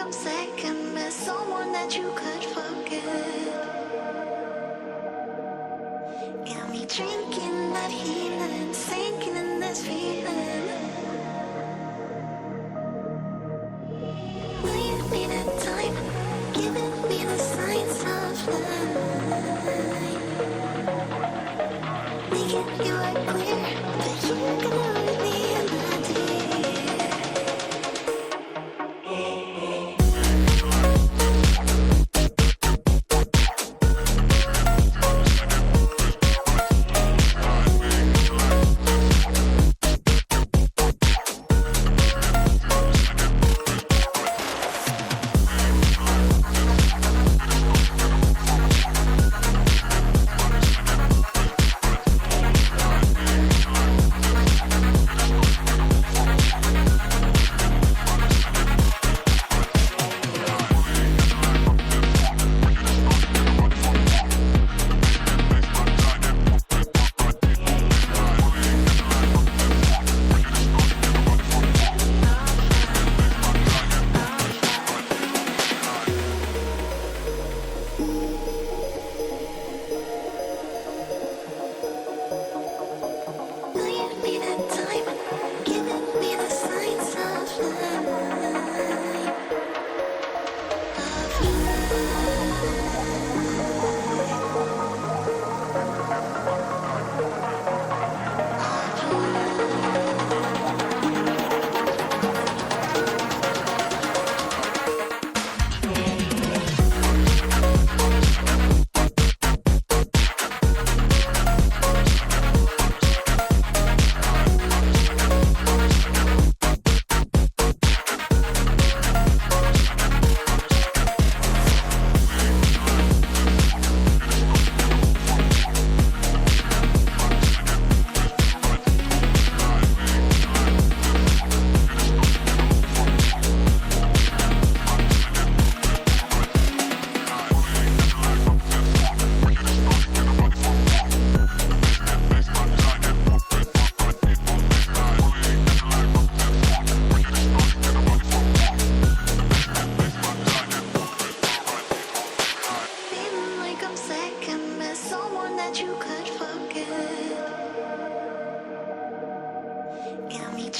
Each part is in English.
I'm second with someone that you could forget. Got me drinking that healing, sinking in this feeling. Will you be the time, giving me the signs of life? Making you are clear, but you can only be in my dear.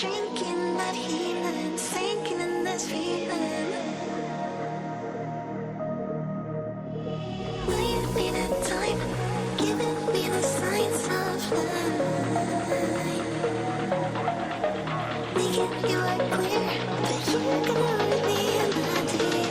Drinking that healing, sinking in this feeling. Will you be the time, giving me the signs of life? Making you are clear, but you can only be in my dear.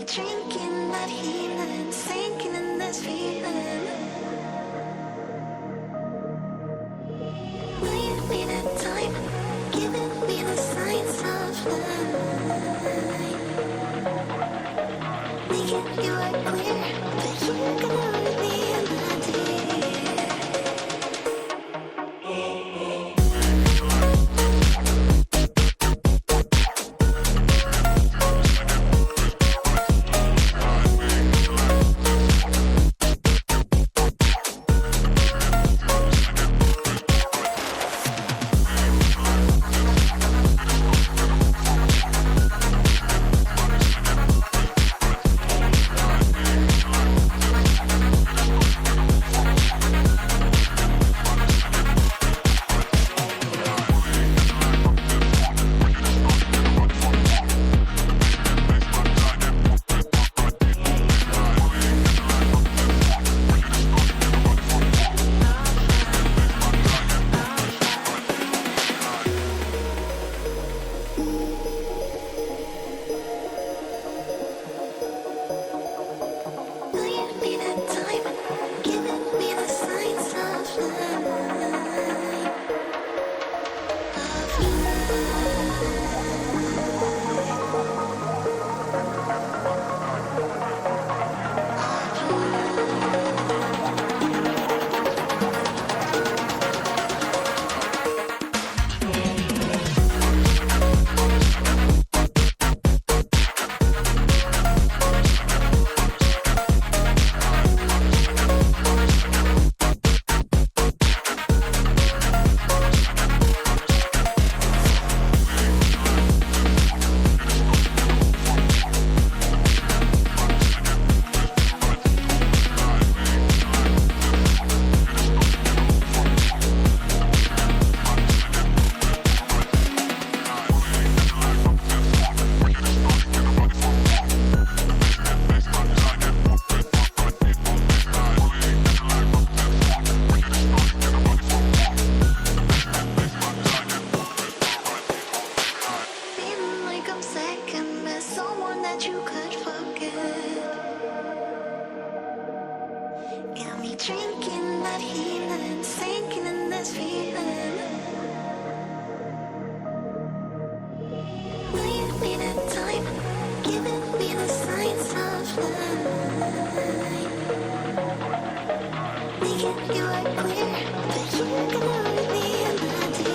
drinking that healing, sinking in this feeling. Will you be the time, giving me the signs of life? Making you are clear, but you can only be in my dear. Drinking that healing, sinking in this feeling. Will you be the time, giving me the signs of life? Making you are clear, but you can only be in my dear.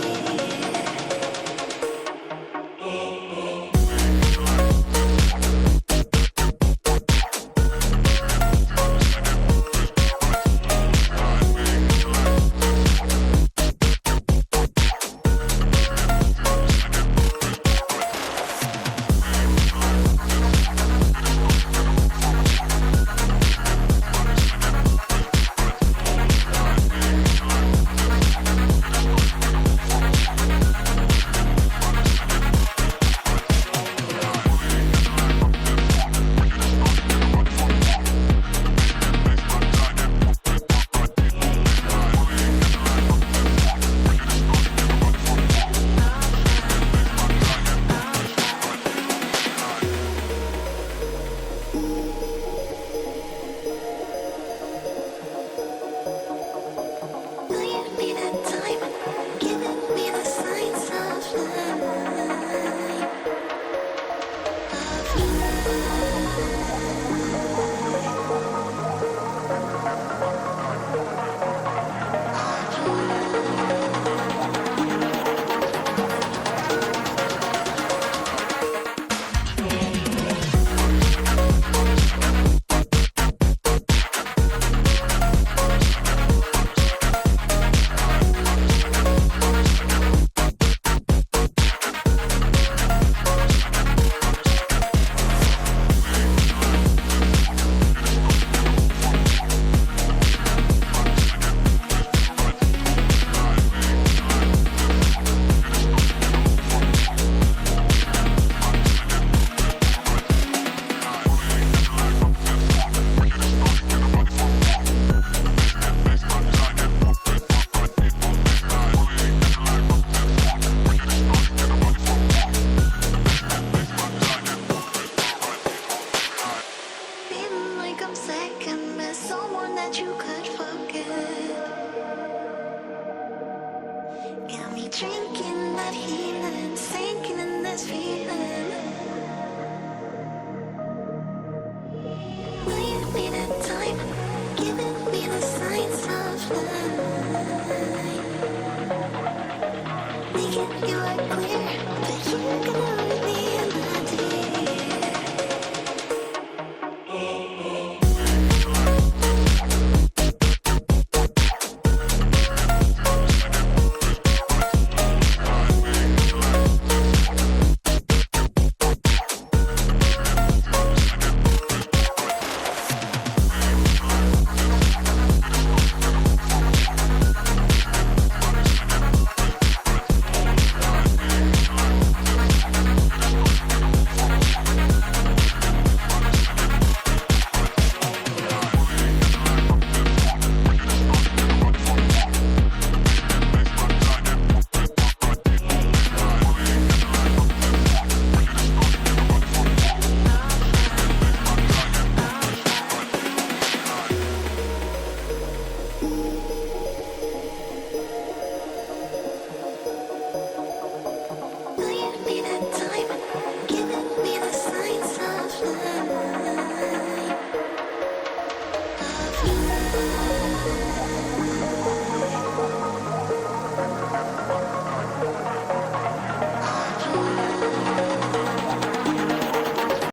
You are clear, but you're gonna